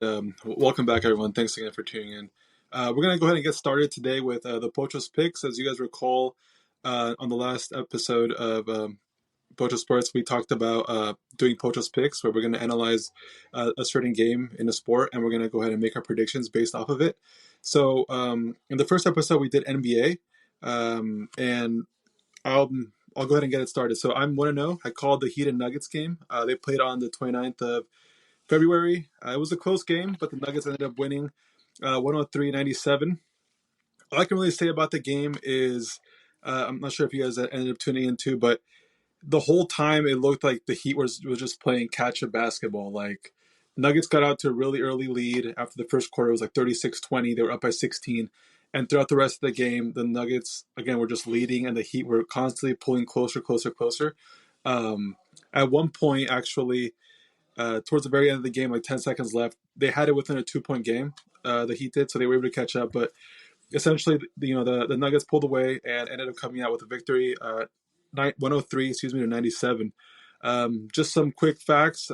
Welcome back, everyone. Thanks again for tuning in. We're going to go ahead and get started today with the Pocho's Picks. As you guys recall, on the last episode of Pocho Sports, we talked about doing Pocho's Picks, where we're going to analyze a certain game in a sport, and we're going to go ahead and make our predictions based off of it. So, in the first episode, we did NBA, and I'll go ahead and get it started. So, I'm 1-0. I called the Heat and Nuggets game. They played on the 29th of February. It was a close game, but the Nuggets ended up winning 103-97. All I can really say about the game is I'm not sure if you guys ended up tuning in too, but the whole time it looked like the Heat was just playing catch-up basketball. Like, Nuggets got out to a really early lead after the first quarter. It was like 36-20. They were up by 16. And throughout the rest of the game, the Nuggets, again, were just leading, and the Heat were constantly pulling closer, closer, closer. At one point, actually, towards the very end of the game, like 10 seconds left, they had it within a 2-point game. The Heat did, so they were able to catch up. But essentially, the Nuggets pulled away and ended up coming out with a victory, 103, to 97. Just some quick facts.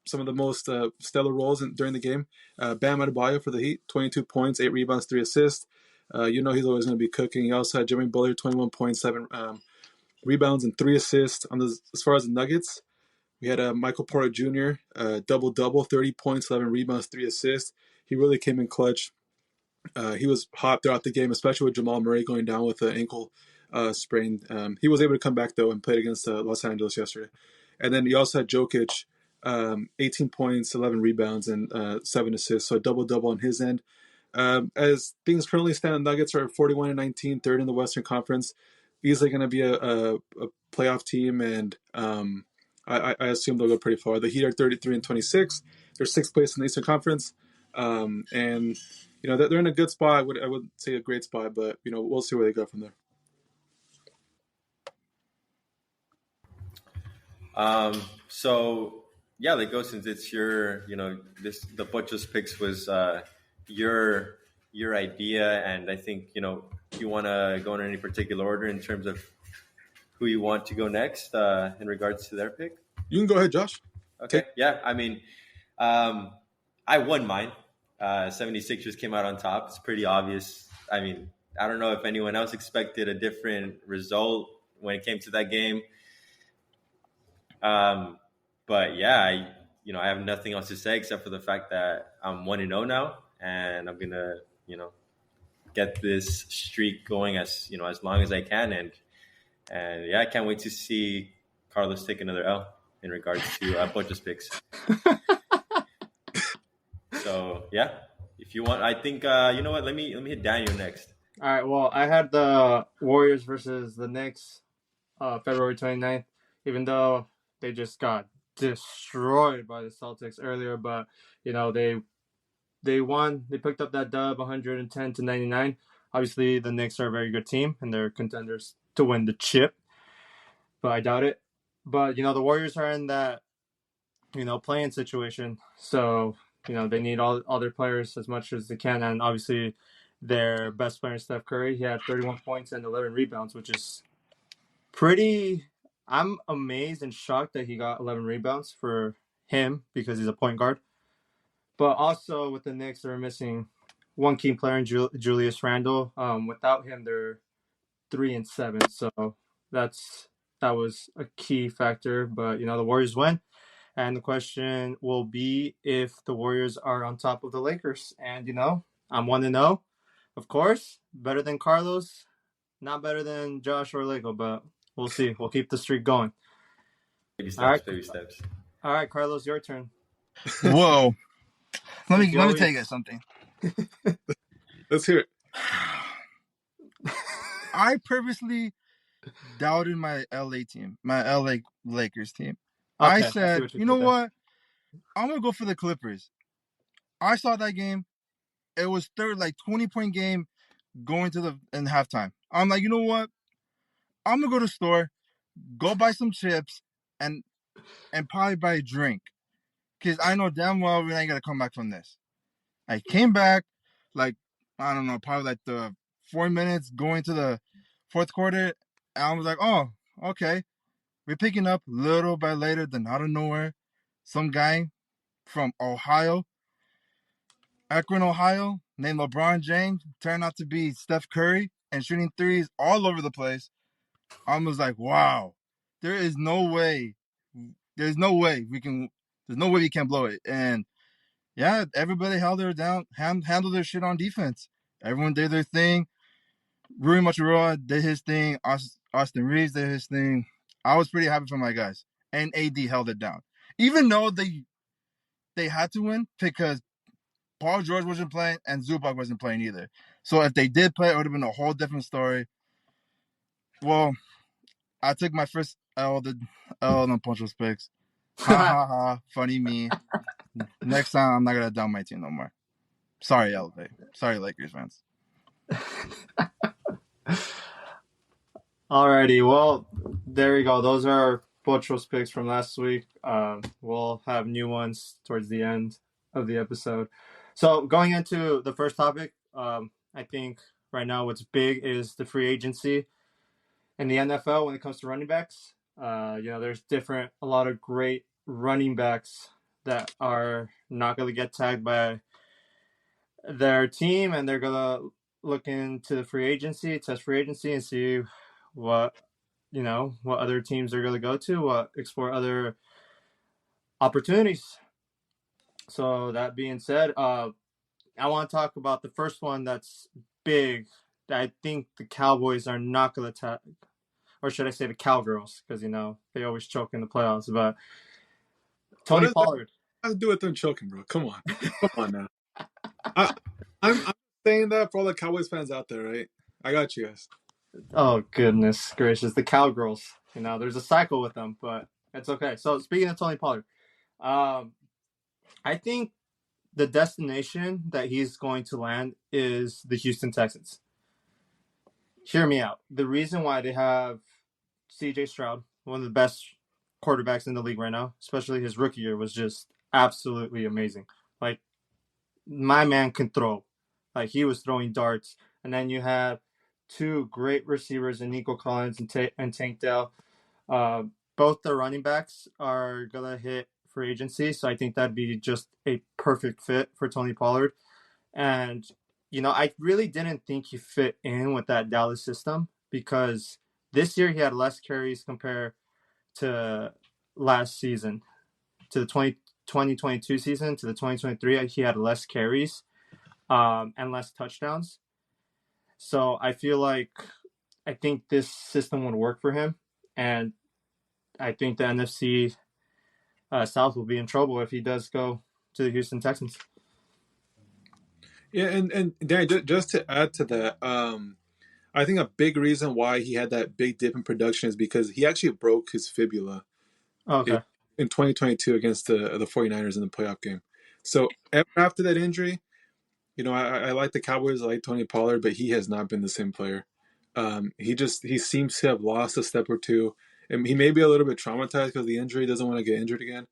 Some of the most stellar roles during the game. Bam Adebayo for the Heat, 22 points, 8 rebounds, 3 assists. He's always going to be cooking. He also had Jimmy Butler, 21 points, 7 rebounds, and 3 assists. As far as the Nuggets, we had Michael Porter Jr., double-double, 30 points, 11 rebounds, 3 assists. He really came in clutch. He was hot throughout the game, especially with Jamal Murray going down with an ankle sprain. He was able to come back, though, and played against Los Angeles yesterday. And then you also had Jokic, 18 points, 11 rebounds, and 7 assists, so a double-double on his end. As things currently stand, the Nuggets are 41-19, third in the Western Conference. Easily going to be a playoff team, and I assume they'll go pretty far. The Heat are 33-26. They're sixth place in the Eastern Conference, and they're in a good spot. I would say a great spot, but we'll see where they go from there. So yeah, Lego, since it's your, the Pocho's Picks was your idea, and I think you want to go in any particular order in terms of who you want to go next in regards to their pick. You can go ahead, Josh. Okay. Yeah, I mean, I won mine. 76ers came out on top. It's pretty obvious. I mean, I don't know if anyone else expected a different result when it came to that game. But yeah, I have nothing else to say except for the fact that I'm 1-0 now, and I'm gonna, get this streak going as long as I can, and yeah, I can't wait to see Carlos take another L in regards to Pocho's Picks. So yeah, if you want, I think you know what? Let me hit Daniel next. All right. Well, I had the Warriors versus the Knicks, February 29th, even though they just got destroyed by the Celtics earlier, but they won. They picked up that dub, 110-99. Obviously, the Knicks are a very good team, and they're contenders to win the chip, but I doubt it. But the Warriors are in that playing situation, so they need all their players as much as they can, and obviously their best player, Steph Curry, he had 31 points and 11 rebounds, which is pretty. I'm amazed and shocked that he got 11 rebounds for him because he's a point guard. But also with the Knicks, they're missing one key player in Julius Randle. Without him, they're 3-7. So that was a key factor. But the Warriors win, and the question will be if the Warriors are on top of the Lakers. And I'm 1-0, of course, better than Carlos, not better than Josh or Lego, but we'll see. We'll keep the streak going. Baby steps, baby steps. All right, Carlos, your turn. Whoa. Let me tell you something. Let's hear it. I purposely doubted my LA team, my LA Lakers team. Okay, I said, you know what? I'm going to go for the Clippers. I saw that game. It was 20-point game going to in halftime. I'm like, you know what? I'm going to go to the store, go buy some chips, and probably buy a drink. Because I know damn well we ain't going to come back from this. I came back, I don't know, probably the 4 minutes going to the fourth quarter. And I was like, oh, okay. We're picking up little by later, then out of nowhere, some guy from Ohio Akron, Ohio, named LeBron James, turned out to be Steph Curry and shooting threes all over the place. I was like, wow, there is no way. There's no way we can blow it. And yeah, everybody held their down, handled their shit on defense. Everyone did their thing. Rui Machuroa did his thing. Austin Reeves did his thing. I was pretty happy for my guys. And AD held it down. Even though they had to win because Paul George wasn't playing and Zubac wasn't playing either. So if they did play, it would have been a whole different story. Well, I took my first L on Pocho's picks. Ha ha ha. Funny me. Next time, I'm not going to down my team no more. Sorry, LA. Sorry, Lakers fans. Alrighty, well, there you go. Those are Pocho's picks from last week. We'll have new ones towards the end of the episode. So going into the first topic, I think right now what's big is the free agency in the NFL when it comes to running backs. There's a lot of great running backs that are not going to get tagged by their team, and they're going to look into the test free agency, and see what other teams they're going to go to, explore other opportunities. So that being said, I want to talk about the first one that's big. That I think the Cowboys are not going to tag, or should I say the Cowgirls, because they always choke in the playoffs. But Tony Pollard. What does that have to do with them choking, bro? Come on now. I'm saying that for all the Cowboys fans out there, right? I got you guys. Oh, goodness gracious. The Cowgirls. There's a cycle with them, but it's okay. So, speaking of Tony Pollard, I think the destination that he's going to land is the Houston Texans. Hear me out. The reason why they have C.J. Stroud, one of the best quarterbacks in the league right now, especially his rookie year, was just absolutely amazing. Like, my man can throw. Like, he was throwing darts. And then you have two great receivers in Nico Collins and Tank Dell. Both the running backs are going to hit free agency, so I think that'd be just a perfect fit for Tony Pollard. And, I really didn't think he fit in with that Dallas system, because this year he had less carries compared to last season, to the 2022 season, to the 2023. He had less carries and less touchdowns. So I think this system would work for him. And I think the NFC South will be in trouble if he does go to the Houston Texans. Yeah, and Danny, just to add to that, I think a big reason why he had that big dip in production is because he actually broke his fibula in 2022 against the 49ers in the playoff game. So after that injury, I like the Cowboys, I like Tony Pollard, but he has not been the same player. He seems to have lost a step or two, and he may be a little bit traumatized because of the injury. Doesn't want to get injured again.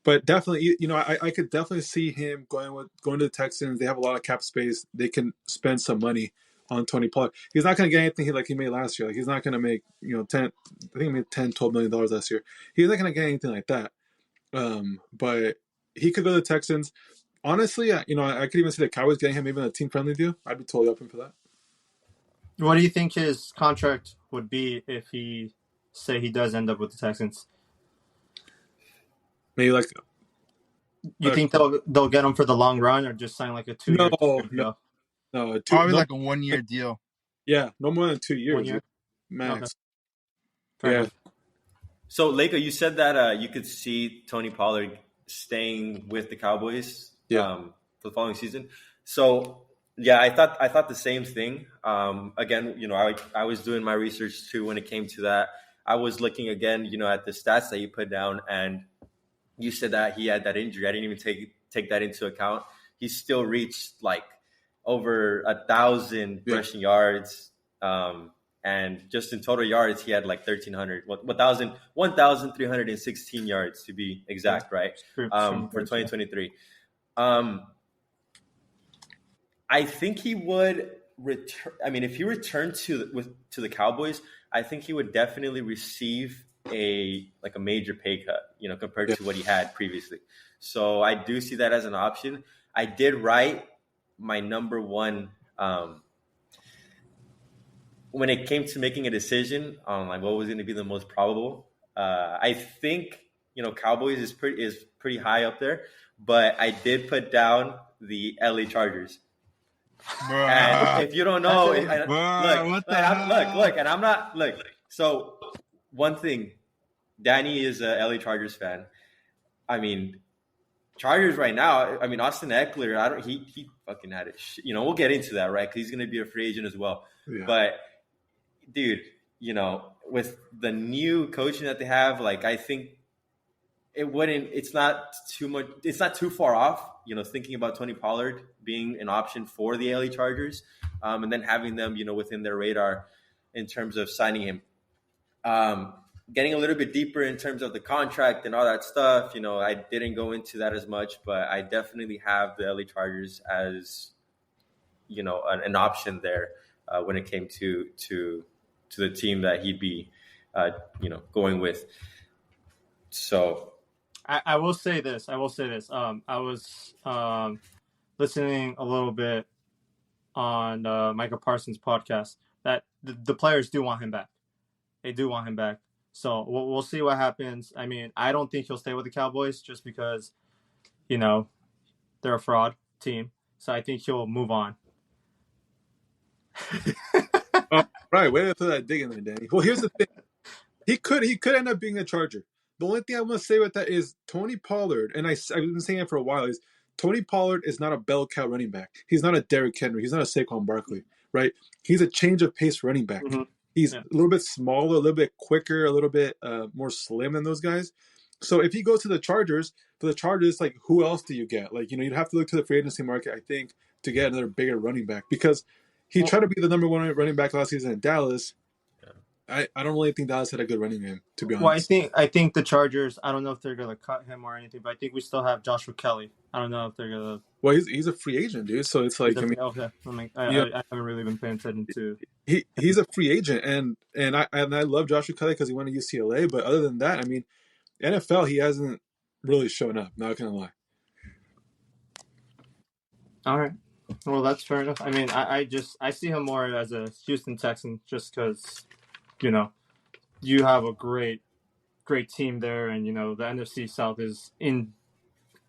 But definitely, I could definitely see him going to the Texans. They have a lot of cap space. They can spend some money on Tony Pollard. He's not going to get anything like he made last year. Like, he's not going to make, 10, I think he made $10-12 million last year. He's not going to get anything like that. But he could go to the Texans. Honestly, I could even see the Cowboys getting him maybe on a team-friendly deal. I'd be totally open for that. What do you think his contract would be if he does end up with the Texans? Maybe like. You think they'll get him for the long run, or just sign like a 2-year deal? No, probably like a 1-year deal. Yeah, no more than 2 years. 1 year? Max. Okay. Enough. So, Laker, you said that you could see Tony Pollard staying with the Cowboys for the following season. So, yeah, I thought the same thing. Again, I was doing my research too when it came to that. I was looking again, at the stats that you put down, and you said that he had that injury. I didn't even take that into account. He still reached like over 1,000 rushing yards. And just in total yards, he had like 1,316 yards to be exact, right? For 2023. I think he would return. I mean, if he returned to the Cowboys, I think he would definitely receive a major pay cut, compared to what he had previously. So I do see that as an option. I did write my number one when it came to making a decision on like what was going to be the most probable. I think Cowboys is pretty high up there, but I did put down the LA Chargers. Bruh. And if you don't know, Bruh, and I'm not So one thing, Danny is a LA Chargers fan. I mean, Chargers right now. I mean, Austin Ekeler. He fucking had it. We'll get into that, right? Because he's going to be a free agent as well. Yeah. But dude, with the new coaching that they have, like I think it's not too much. It's not too far off. Thinking about Tony Pollard being an option for the LA Chargers, and then having them, within their radar in terms of signing him. Getting a little bit deeper in terms of the contract and all that stuff, I didn't go into that as much, but I definitely have the LA Chargers as, an option there when it came to the team that he'd be, going with. So I will say this. I was listening a little bit on Michael Parsons' podcast that the players do want him back. They do want him back. So we'll see what happens. I mean, I don't think he'll stay with the Cowboys just because, they're a fraud team. So I think he'll move on. Right, way to throw that dig in there, Danny. Well, here's the thing. He could end up being a Charger. The only thing I want to say with that is Tony Pollard, and I've been saying it for a while, is Tony Pollard is not a bell cow running back. He's not a Derrick Henry. He's not a Saquon Barkley, right? He's a change of pace running back. Mm-hmm. He's a little bit smaller, a little bit quicker, a little bit more slim than those guys. So if he goes to the Chargers, for the Chargers, like, who else do you get? Like, you'd have to look to the free agency market, I think, to get another bigger running back because he tried to be the number one running back last season in Dallas. I don't really think Dallas had a good running game, to be honest. Well, I think the Chargers, I don't know if they're going to cut him or anything, but I think we still have Joshua Kelly. I don't know if they're going to... Well, he's a free agent, dude, so it's like... Okay. I haven't really been paying attention to... He's a free agent, and I love Joshua Kelly because he went to UCLA, but other than that, I mean, NFL, he hasn't really shown up, not going to lie. All right. Well, that's fair enough. I mean, I see him more as a Houston Texan just because... you have a great team there, and the NFC South is in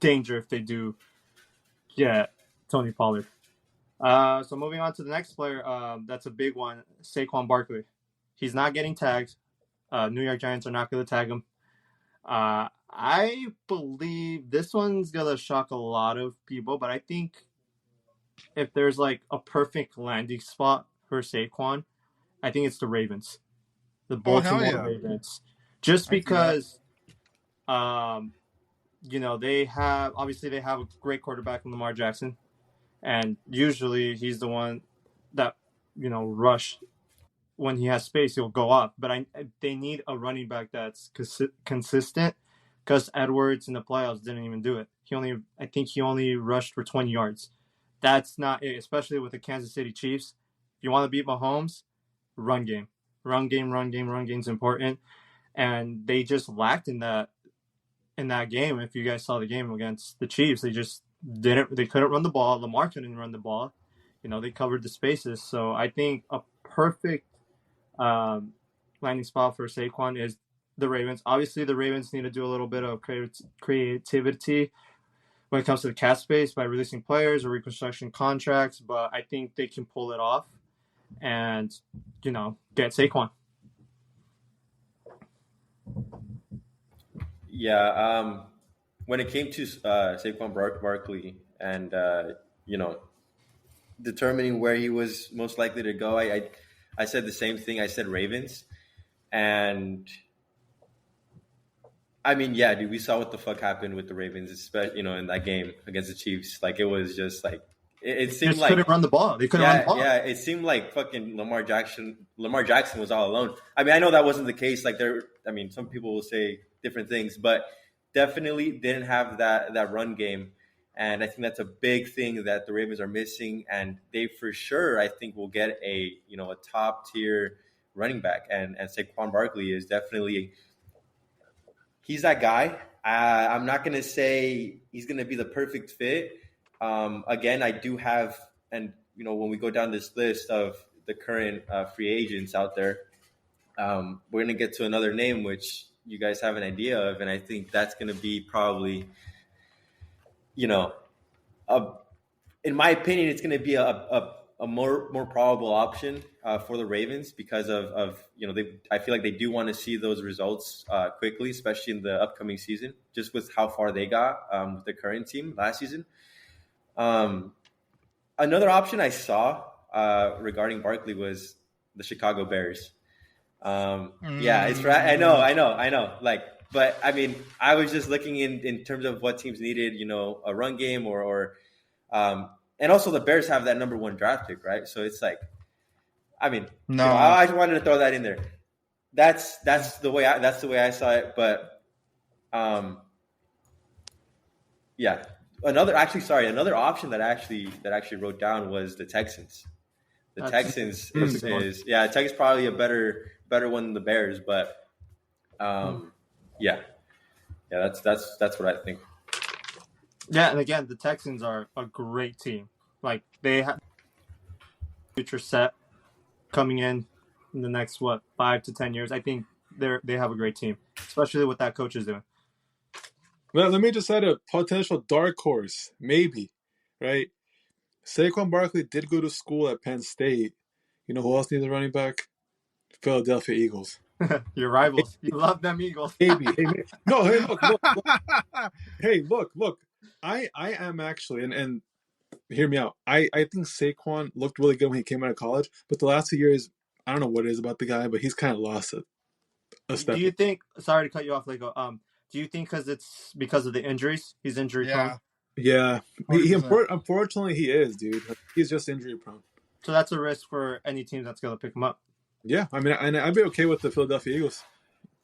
danger if they do get Tony Pollard. So moving on to the next player, that's a big one, Saquon Barkley. He's not getting tagged. New York Giants are not going to tag him. I believe this one's going to shock a lot of people, but I think if there's like a perfect landing spot for Saquon, I think it's the Ravens. The Baltimore Ravens. Just because, they have a great quarterback in Lamar Jackson. And usually he's the one that, rush when he has space, he'll go up. But they need a running back that's consistent because Edwards in the playoffs didn't even do it. I think he only rushed for 20 yards. That's not it, especially with the Kansas City Chiefs. If you want to beat Mahomes, run game. Run game is important. And they just lacked in that game. If you guys saw the game against the Chiefs, they couldn't run the ball. Lamar couldn't run the ball. They covered the spaces. So I think a perfect landing spot for Saquon is the Ravens. Obviously, the Ravens need to do a little bit of creativity when it comes to the cap space by releasing players or reconstruction contracts, but I think they can pull it off and, get Saquon. Yeah, when it came to Saquon Barkley and, determining where he was most likely to go, I said the same thing. I said Ravens. And, I mean, yeah, dude, we saw what the fuck happened with the Ravens, especially, in that game against the Chiefs. Like, it was just like, it seemed like... They couldn't run the ball. Yeah, it seemed like fucking Lamar Jackson was all alone. I mean, I know that wasn't the case. Like, some people will say different things, but definitely didn't have that run game. And I think that's a big thing that the Ravens are missing. And they for sure, I think, will get a top tier running back. And Saquon Barkley is definitely, he's that guy. I'm not going to say he's going to be the perfect fit. Again, I do have, and when we go down this list of the current free agents out there, we're going to get to another name which you guys have an idea of, and I think that's going to be probably, in my opinion, it's going to be a more probable option for the Ravens because of I feel like they do want to see those results quickly, especially in the upcoming season, just with how far they got with the current team last season. Another option I saw regarding Barkley was the Chicago Bears. Yeah, it's right. I know. But I mean, I was just looking in terms of what teams needed, a run game or and also the Bears have that number 1 draft pick, right? So it's like, I mean, I just wanted to throw that in there. That's the way I saw it. But yeah, another option that I actually wrote down was the Texans. The Texans Texans probably a better one than the Bears, but that's what I think. Yeah, and again, the Texans are a great team. Like, they have future set coming in the next 5 to 10 years. I think they have a great team, especially what that coach is doing. Well, let me just add a potential dark horse, maybe, right? Saquon Barkley did go to school at Penn State. You know who else needs a running back? Philadelphia Eagles. Your rivals. You love them Eagles. Maybe. No, hey, look. Hey, look. I am actually, and hear me out. I think Saquon looked really good when he came out of college, but the last 2 years, I don't know what it is about the guy, but he's kind of lost a step. Do you think? Sorry to cut you off, Lego. Do you think it's because of the injuries? He's injury prone. Yeah. Unfortunately, he is, dude. He's just injury prone. So that's a risk for any team that's going to pick him up. Yeah, I mean, I'd be okay with the Philadelphia Eagles.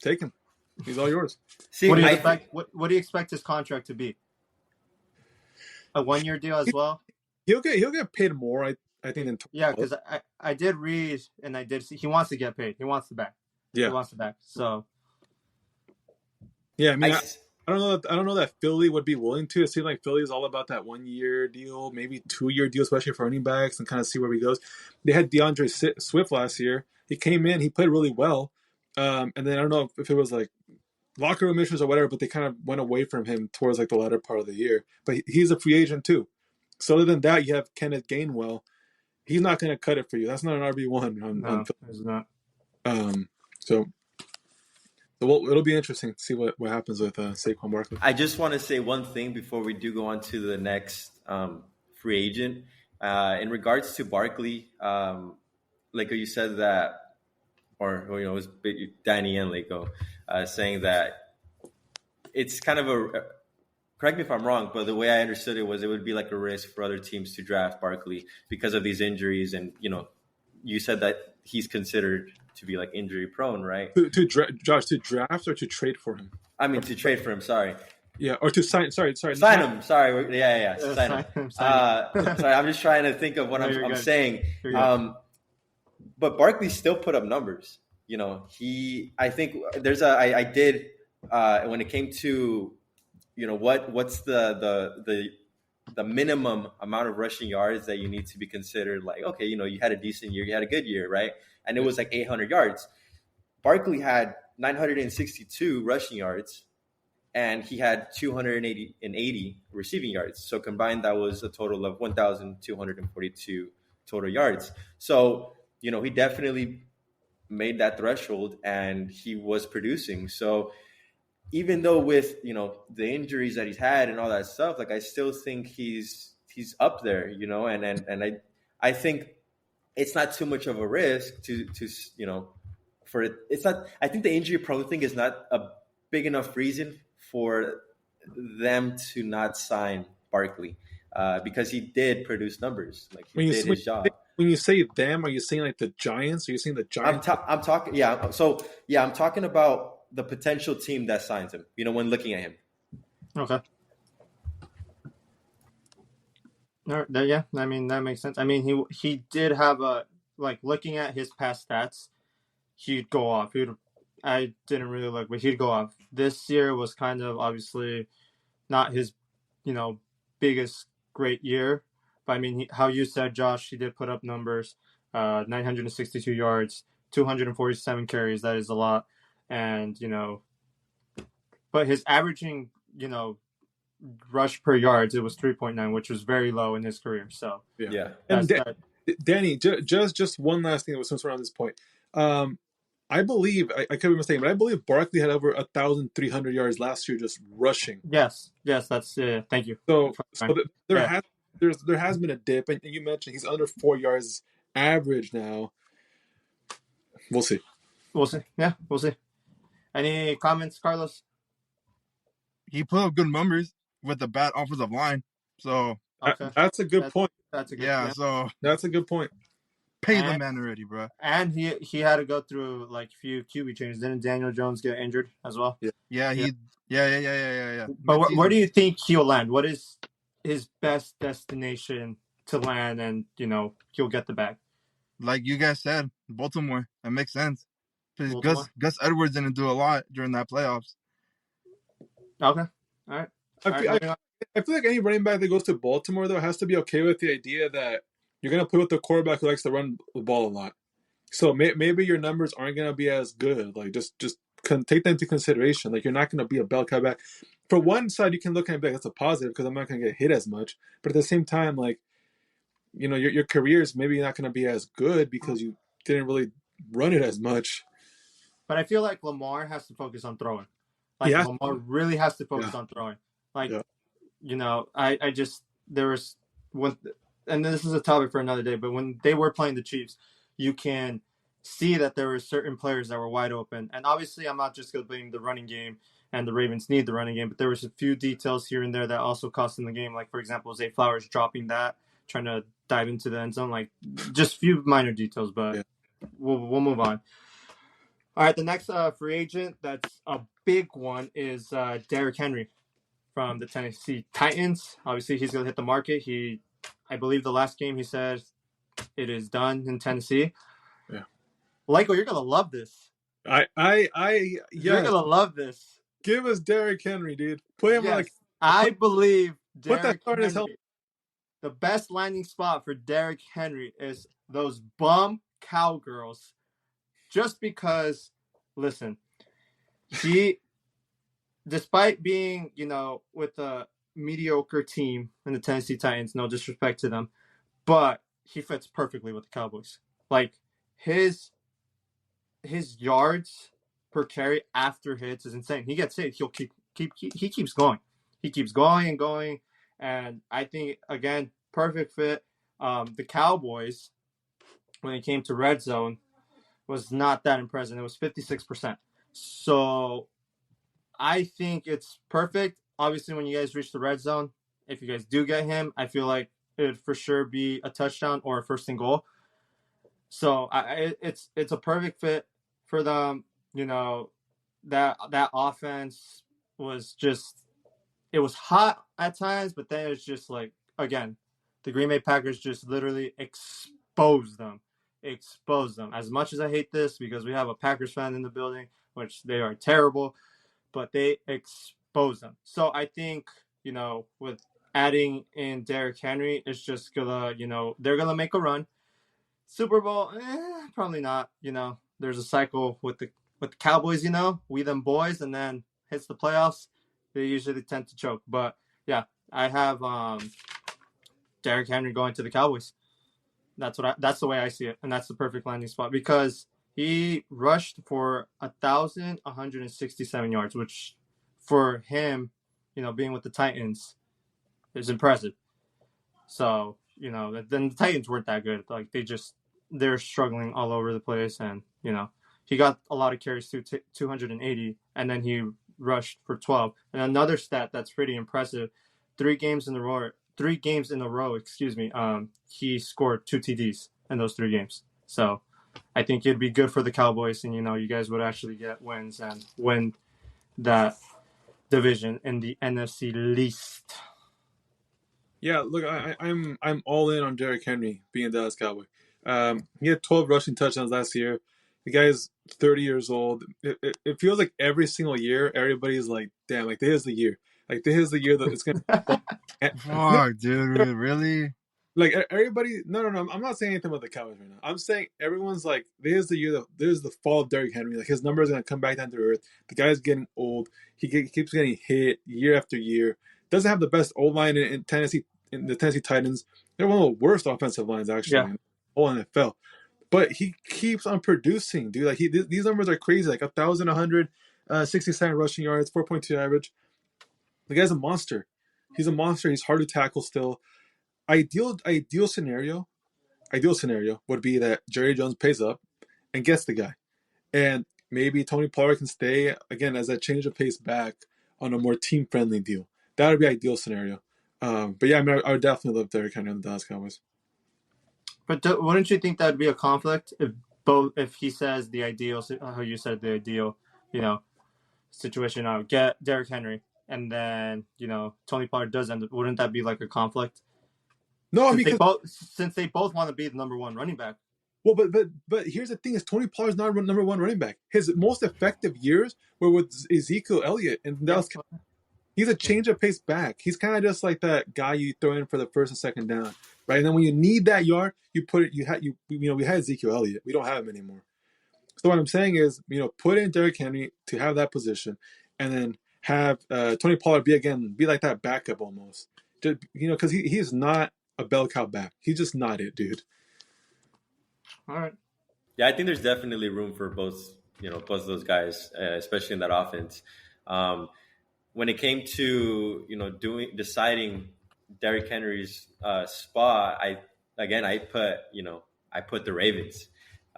Take him. He's all yours. See, what do you expect? What do you expect his contract to be? A 1-year deal as well? He'll get paid more, I think. Than yeah, because I did read and I did see he wants to get paid. He wants the back. Yeah, he wants the back. So yeah, I mean, I don't know that Philly would be willing to. It seems like Philly is all about that 1-year deal, maybe 2-year deal, especially for running backs, and kind of see where he goes. They had DeAndre Swift last year. He came in, he played really well, and then I don't know if it was like locker room issues or whatever, but they kind of went away from him towards like the latter part of the year. But he's a free agent too. So other than that, you have Kenneth Gainwell. He's not going to cut it for you. That's not an RB1. No, it's not. So it'll be interesting to see what happens with Saquon Barkley. I just want to say one thing before we do go on to the next free agent. In regards to Barkley, like you said that, or it was Danny and Leko saying that it's kind of correct me if I'm wrong, but the way I understood it was it would be like a risk for other teams to draft Barkley because of these injuries. And, you said that he's considered to be like injury prone, right? Josh, to draft or to trade for him? I mean, to trade for him, sorry. Yeah, or to sign, sorry. Sign him, sorry. Yeah, sign him. Sorry, I'm just trying to think of what I'm saying. But Barkley still put up numbers. I think I did when it came to what's the minimum amount of rushing yards that you need to be considered like, okay, you had a decent year, you had a good year, right? And it was like 800 yards. Barkley had 962 rushing yards and he had 280 receiving yards. So combined, that was a total of 1,242 total yards. So, he definitely made that threshold and he was producing. So even though with, the injuries that he's had and all that stuff, like I still think he's up there, and I think it's not too much of a risk to for it. It's not, I think the injury prone thing is not a big enough reason for them to not sign Barkley because he did produce numbers. Like he did his job. When you say them, are you saying like the Giants? Are you saying the Giants? I'm talking. Yeah. So yeah, I'm talking about the potential team that signs him. When looking at him. Okay. Yeah, I mean that makes sense. I mean he did have looking at his past stats, he'd go off. I didn't really look, but he'd go off. This year was kind of obviously not his biggest great year. But I mean, how you said, Josh, he did put up numbers, 962 yards, 247 carries. That is a lot, and but his averaging, rush per yards, it was 3.9, which was very low in his career. So Yeah. And that. Danny, just one last thing since we're on this point. I believe I could be mistaken, but I believe Barkley had over 1,300 yards last year just rushing. Yes, that's thank you. So there Yeah. has been a dip, and you mentioned he's under 4 yards average now. We'll see. We'll see. Yeah, we'll see. Any comments, Carlos? He put up good numbers with the bad offensive line. So Okay. That's a good point. That's a good so That's a good point. pay the man already, bro. And he had to go through like a few QB changes. Didn't Daniel Jones get injured as well? Yeah. But where do you think he'll land? What is his best destination to land, and he'll get the bag? Like you guys said, Baltimore. That makes sense. Because Gus Edwards didn't do a lot during that playoffs. Okay. All right. I feel like any running back that goes to Baltimore, though, has to be okay with the idea that you're going to play with the quarterback who likes to run the ball a lot. So maybe your numbers aren't going to be as good. Like, just take that into consideration. Like, you're not going to be a bell cow back. For one side, you can look at it like that's a positive because I'm not going to get hit as much. But at the same time, like, your career is maybe not going to be as good because you didn't really run it as much. But I feel like Lamar has to focus on throwing. Lamar really has to focus on throwing. I just, there was one, and this is a topic for another day, but when they were playing the Chiefs, you can see that there were certain players that were wide open. And obviously, I'm not just going to blame the running game, and the Ravens need the running game, but there was a few details here and there that also cost them the game. Like, for example, Zay Flowers dropping that, trying to dive into the end zone. Like, just few minor details, but we'll move on. All right, the next free agent that's a big one is Derrick Henry from the Tennessee Titans. Obviously, he's going to hit the market. I believe the last game he said it is done in Tennessee. Yeah. Lyko, you're going to love this. You're going to love this. Give us Derrick Henry, dude. Put him I believe Derrick Henry, the best landing spot for Derrick Henry is those bum cowgirls. Just because, listen, he, despite being, with a mediocre team in the Tennessee Titans, no disrespect to them, but he fits perfectly with the Cowboys. Like, his yards per carry after hits is insane. He gets hit, he keeps going. He keeps going and going, and I think, again, perfect fit. The Cowboys, when it came to red zone, was not that impressive. It was 56%. So I think it's perfect. Obviously, when you guys reach the red zone, if you guys do get him, I feel like it would for sure be a touchdown or a first and goal. So it's a perfect fit for them. That offense was just, it was hot at times, but then it's just like, again, the Green Bay Packers just literally exposed them. As much as I hate this, because we have a Packers fan in the building, which they are terrible, but they expose them. So I think, with adding in Derrick Henry, it's just gonna, they're gonna make a run. Super Bowl, probably not. There's a cycle with the Cowboys. We them boys, and then hits the playoffs, they usually tend to choke. But yeah, I have Derrick Henry going to the Cowboys. That's the way I see it, and that's the perfect landing spot because he rushed for 1,167 yards, which for him, being with the Titans, is impressive. So then the Titans weren't that good. Like, they're struggling all over the place, and he got a lot of carries to 280, and then he rushed for 12. And another stat that's pretty impressive: 3 games in a row, he scored 2 TDs in those 3 games. So I think it'd be good for the Cowboys, and you guys would actually get wins and win that division in the NFC least. Yeah, look, I'm all in on Derrick Henry being a Dallas Cowboy. He had 12 rushing touchdowns last year. The guy's 30 years old. It feels like every single year, everybody's like, damn, like, this is the year. Like this is the year that it's gonna fall. Fuck, dude, really? Like everybody, no. I'm not saying anything about the Cowboys right now. I'm saying everyone's like, there's the year that there's the fall of Derrick Henry. Like his numbers are gonna come back down to earth. The guy's getting old. Keeps getting hit year after year. Doesn't have the best O line in Tennessee. In the Tennessee Titans, they're one of the worst offensive lines actually in the whole NFL. But he keeps on producing, dude. Like these numbers are crazy. Like 1,167 rushing yards, 4.2 average. The guy's a monster. He's a monster. He's hard to tackle still. Ideal scenario would be that Jerry Jones pays up and gets the guy, and maybe Tony Pollard can stay again as that change of pace back on a more team friendly deal. That would be ideal scenario. But yeah, I mean, I would definitely love Derrick Henry on the Dallas Cowboys. But wouldn't you think that would be a conflict if he says the ideal, how you said the ideal, situation, get Derrick Henry, and then Tony Pollard does end up, wouldn't that be like a conflict? No, since they both want to be the number one running back. Well, but here's the thing: is Tony Pollard's not number one running back. His most effective years were with Ezekiel Elliott, and he's a change of pace back. He's kind of just like that guy you throw in for the first and second down, right? And then when you need that yard, you put it. We had Ezekiel Elliott. We don't have him anymore. So what I'm saying is, put in Derrick Henry to have that position, and then have Tony Pollard be like that backup almost. Because he's not a bell cow back. He's just not it, dude. All right. Yeah, I think there's definitely room for both of those guys, especially in that offense. When it came to deciding Derrick Henry's spot, I put the Ravens.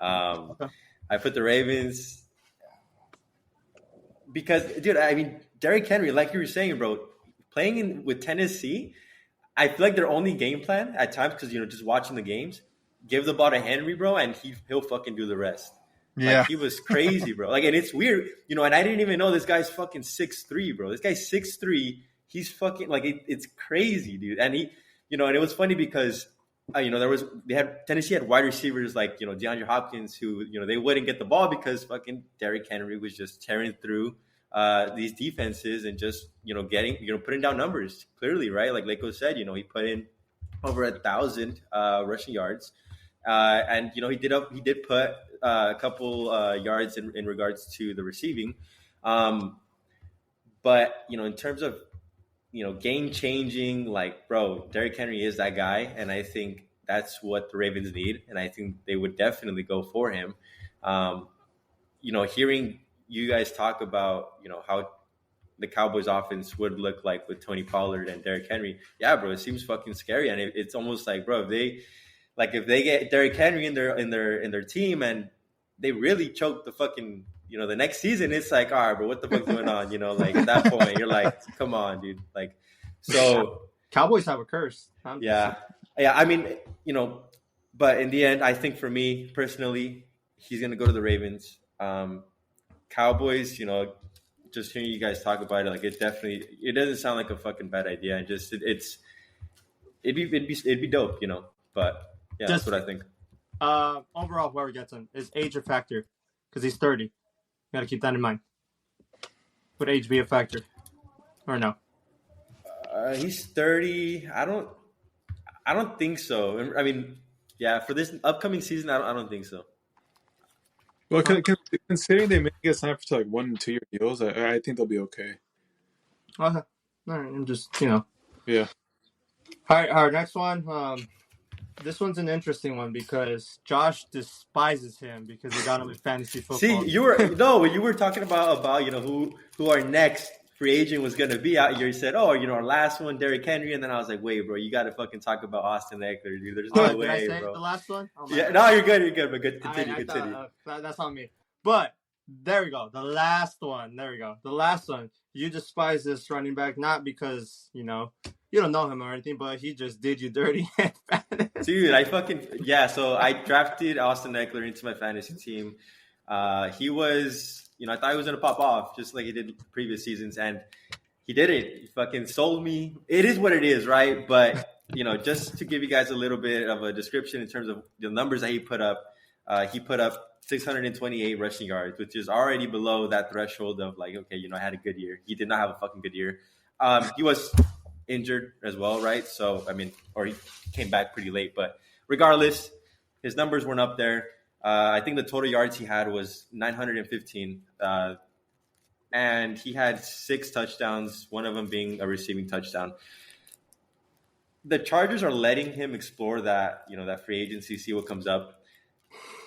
I put the Ravens because, dude, I mean, Derrick Henry, like you were saying, bro, playing with Tennessee, I feel like their only game plan at times, because just watching the games, give the ball to Henry, bro, and he'll fucking do the rest. Yeah, like, he was crazy, bro. Like, and it's weird, and I didn't even know this guy's fucking 6'3", bro. This guy's 6'3". He's fucking it's crazy, dude. And he, and it was funny because Tennessee had wide receivers like DeAndre Hopkins who they wouldn't get the ball because fucking Derrick Henry was just tearing through these defenses and just putting down numbers clearly, right? Like Leko said, he put in over 1,000 rushing yards, and he did put a couple yards in regards to the receiving, but in terms of game changing, like, bro, Derrick Henry is that guy, and I think that's what the Ravens need, and I think they would definitely go for him. Hearing you guys talk about how the Cowboys offense would look like with Tony Pollard and Derrick Henry, yeah, bro, it seems fucking scary, and it's almost like, bro, if they get Derrick Henry in their team and they really choke the fucking the next season, it's like, all right, bro, what the fuck's going on? Like at that point, you're like, come on, dude. Like, so Cowboys have a curse. Yeah. I mean, but in the end, I think for me personally, he's gonna go to the Ravens. Cowboys, just hearing you guys talk about it, like it doesn't sound like a fucking bad idea, and just it'd be dope, But yeah, that's what I think. Overall, whoever gets him is age a factor because he's 30. You got to keep that in mind. Would age be a factor or no? He's 30. I don't think so. I mean, yeah, for this upcoming season, I don't think so. Well, considering they may get signed for like 1 and 2 year deals, I think they'll be okay. All right, I'm just Yeah. All right, our next one. This one's an interesting one because Josh despises him because he got him in fantasy football. See, you were talking about who our next free agent was going to be out here. You said, our last one, Derrick Henry, and then I was like, wait, bro, you got to fucking talk about Austin Ekler, dude. There's no way, did I say bro. The last one? Oh, yeah, no, you're good, but good. Continue. That's on me. But there we go. The last one. There we go. The last one. You despise this running back not because you don't know him or anything, but he just did you dirty. Dude, so I drafted Austin Ekler into my fantasy team. He was, I thought he was going to pop off just like he did previous seasons, and he didn't. He fucking sold me. It is what it is, right? But, just to give you guys a little bit of a description in terms of the numbers that he put up 628 rushing yards, which is already below that threshold of like, okay, I had a good year. He did not have a fucking good year. He was injured as well, right? So, I mean, or he came back pretty late. But regardless, his numbers weren't up there. I think the total yards he had was 915. And he had 6 touchdowns, one of them being a receiving touchdown. The Chargers are letting him explore that, that free agency, see what comes up.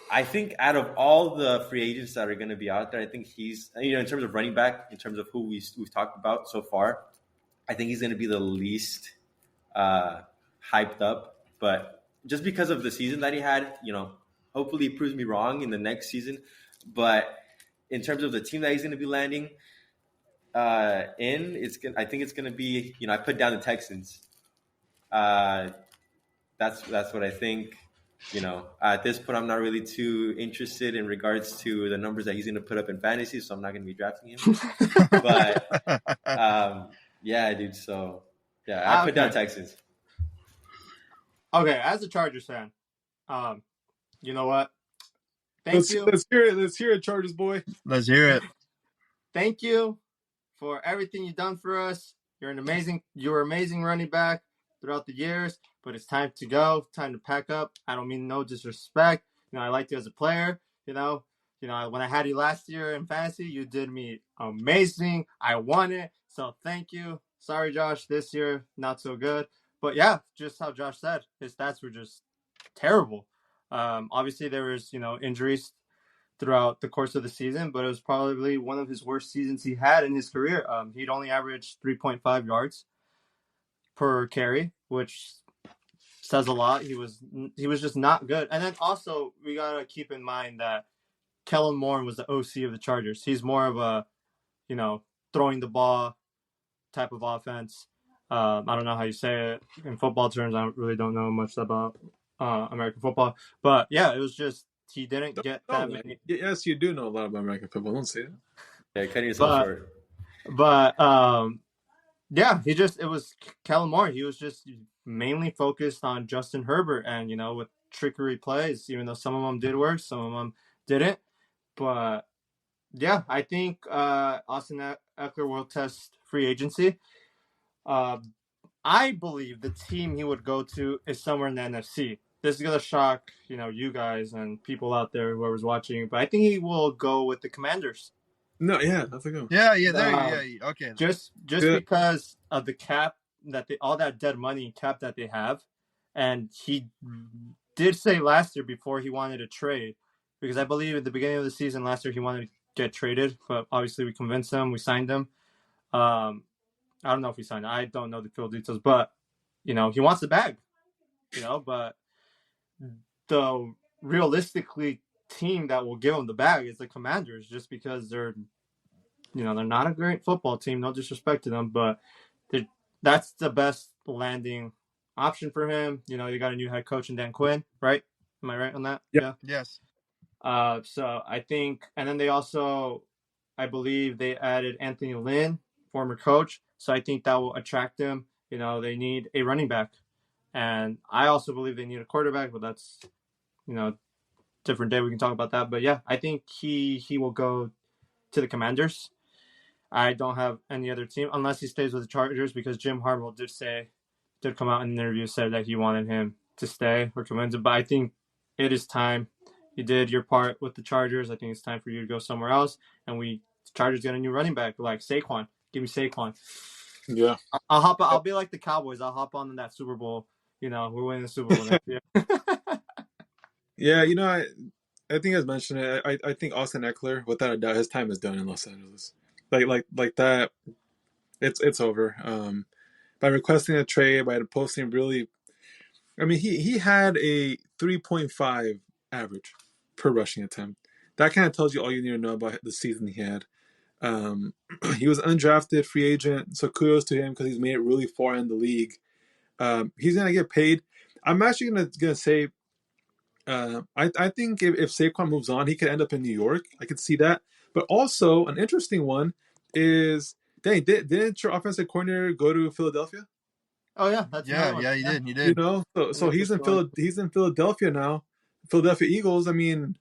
I think out of all the free agents that are going to be out there, I think he's, in terms of running back, in terms of who we've talked about so far, I think he's going to be the least hyped up. But just because of the season that he had, hopefully he proves me wrong in the next season. But in terms of the team that he's going to be landing I think it's going to be, I put down the Texans. That's what I think. At this point, I'm not really too interested in regards to the numbers that he's going to put up in fantasy, so I'm not going to be drafting him. But yeah, dude. So yeah, I put down Texans. Okay, as a Chargers fan, you know what? Let's hear it. Let's hear it, Chargers boy. Let's hear it. Thank you for everything you've done for us. You're amazing running back throughout the years, but it's time to go, time to pack up. I don't mean no disrespect. I liked you as a player. When I had you last year in fantasy, you did me amazing. I won it, so thank you. Sorry, Josh, this year not so good. But yeah, just how Josh said, his stats were just terrible. Obviously, there was injuries throughout the course of the season, but it was probably one of his worst seasons he had in his career. He'd only averaged 3.5 yards per carry, which says a lot. He was just not good. And then also we gotta keep in mind that Kellen Moore was the OC of the Chargers. He's more of a throwing the ball type of offense. I don't know how you say it in football terms. I really don't know much about American football, but yeah, it was just he didn't get that many. Yes, you do know a lot about American football. Don't say that. Yeah, cutting yourself short. But yeah, it was Kellen Moore. He was just mainly focused on Justin Herbert and, with trickery plays, even though some of them did work, some of them didn't. But yeah, I think Austin Ekeler will test free agency. I believe the team he would go to is somewhere in the NFC. This is going to shock, you guys and people out there, whoever's watching, but I think he will go with the Commanders. No, yeah, that's a good one. Yeah, okay. Just because of the cap all that dead money cap that they have, and he did say last year before he wanted to trade, because I believe at the beginning of the season last year he wanted to get traded, but obviously we convinced him, we signed him. I don't know if we signed him. I don't know the full details, but he wants the bag, but the realistically team that will give him the bag is the Commanders, just because they're not a great football team, no disrespect to them, but that's the best landing option for him. You got a new head coach in Dan Quinn, right? Am I right on that? Yep. Yeah. Yes. So I think, and then they also, I believe they added Anthony Lynn, former coach. So I think that will attract them. They need a running back. And I also believe they need a quarterback, but that's, different day. We can talk about that. But yeah, I think he will go to the Commanders. I don't have any other team unless he stays with the Chargers, because Jim Harbaugh did come out in an interview, said that he wanted him to stay or convince him. But I think it is time. You did your part with the Chargers. I think it's time for you to go somewhere else. And the Chargers get a new running back like Saquon. Give me Saquon. Yeah. I'll be like the Cowboys. I'll hop on that Super Bowl. We're winning the Super Bowl next year. Yeah, I think as mentioned it, I think Austin Ekeler, without a doubt, his time is done in Los Angeles. Like that, it's over. By requesting a trade, by posting really, I mean he had a 3.5 average per rushing attempt. That kind of tells you all you need to know about the season he had. He was undrafted free agent, so kudos to him because he's made it really far in the league. He's gonna get paid. I'm actually gonna say, I think if Saquon moves on, he could end up in New York. I could see that. But also an interesting one is, dang, didn't your offensive coordinator go to Philadelphia? Oh yeah, he did. So he's in Philadelphia now. Philadelphia Eagles. I mean,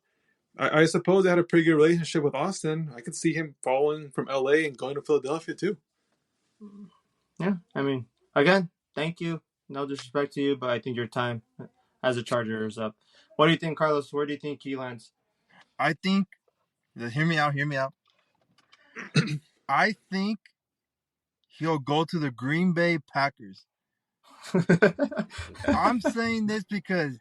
I suppose they had a pretty good relationship with Austin. I could see him following from LA and going to Philadelphia too. Yeah, I mean, again, thank you. No disrespect to you, but I think your time as a Charger is up. What do you think, Carlos? Where do you think he lands? I think. Hear me out. I think he'll go to the Green Bay Packers. I'm saying this because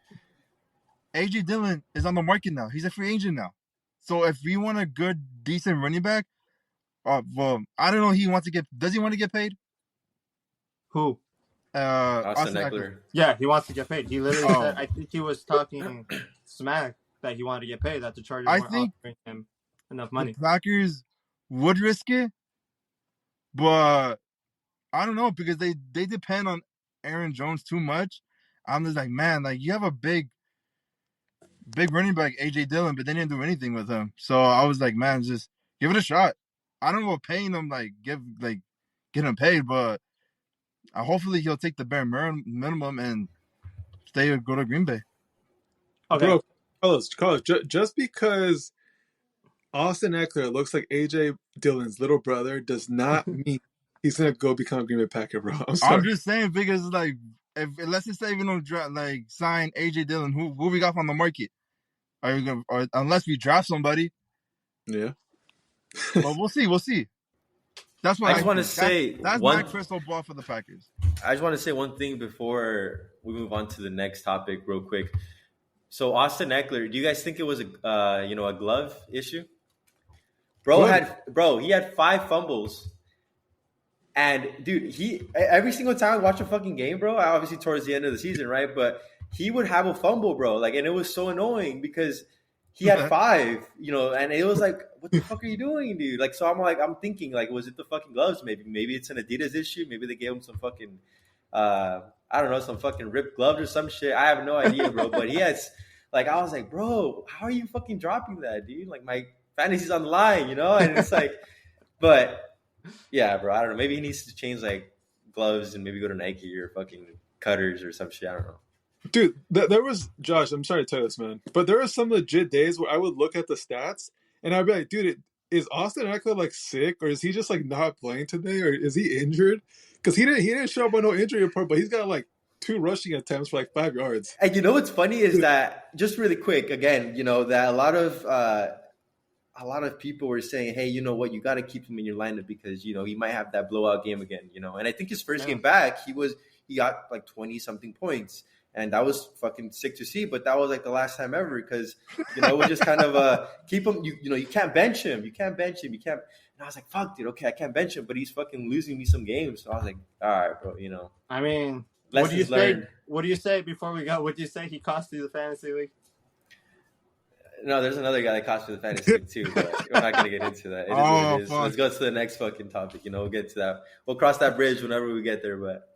AJ Dillon is on the market now. He's a free agent now. So if we want a good, decent running back, well, I don't know. Does he want to get paid? Who? Austin Ekeler. Yeah, he wants to get paid. He literally said, I think he was talking smack that he wanted to get paid, that the Chargers weren't offering him enough money. The Packers would risk it, but I don't know because they depend on Aaron Jones too much. I'm just like, man, like you have a big running back, AJ Dillon, but they didn't do anything with him. So I was like, man, just give it a shot. I don't know what paying him get him paid, but hopefully he'll take the bare minimum and go to Green Bay. Okay. Bro, Carlos, just because Austin Ekeler looks like AJ Dillon's little brother does not mean he's gonna go become a Green Bay Packer, bro. I'm just saying because like if let's just say we don't sign AJ Dillon, who we got on the market? Are we gonna, or unless we draft somebody? Yeah. But we'll see. That's what I just want to say. That's my crystal ball for the Packers. I just want to say one thing before we move on to the next topic, real quick. So Austin Ekeler, do you guys think it was a glove issue? Bro he had 5 fumbles, and dude, every single time I watch a fucking game, bro. Obviously towards the end of the season, right? But he would have a fumble, bro. Like, and it was so annoying because he had 5, and it was like, what the fuck are you doing, dude? Like, so I'm thinking, like, was it the fucking gloves? Maybe it's an Adidas issue. Maybe they gave him some fucking, I don't know, some fucking ripped gloves or some shit. I have no idea, bro. But he has, like, I was like, bro, how are you fucking dropping that, dude? Like, my fantasy's on the line, And it's like, but yeah, bro, I don't know. Maybe he needs to change like gloves and maybe go to Nike or fucking Cutters or some shit. I don't know. Dude, there was, Josh, I'm sorry to tell you this, man, but there were some legit days where I would look at the stats and I'd be like, dude, is Austin Ekeler like sick, or is he just like not playing today, or is he injured? Because he didn't show up on no injury report, but he's got like 2 rushing attempts for like 5 yards. And what's funny is that, just really quick, again, that a lot of people were saying, hey, you know what, you got to keep him in your lineup because, he might have that blowout game again, And I think his first game back, he got like 20-something points. And that was fucking sick to see, but that was like the last time ever because, we just kind of keep him, you can't bench him. You can't. And I was like, fuck, dude, okay, I can't bench him, but he's fucking losing me some games. So I was like, all right, bro, I mean, what do you say? What do you say before we go? What do you say he cost you the fantasy league? No, there's another guy that cost me the fantasy league too, but we're not gonna get into that. It is what it is. Let's go to the next fucking topic. We'll get to that. We'll cross that bridge whenever we get there. But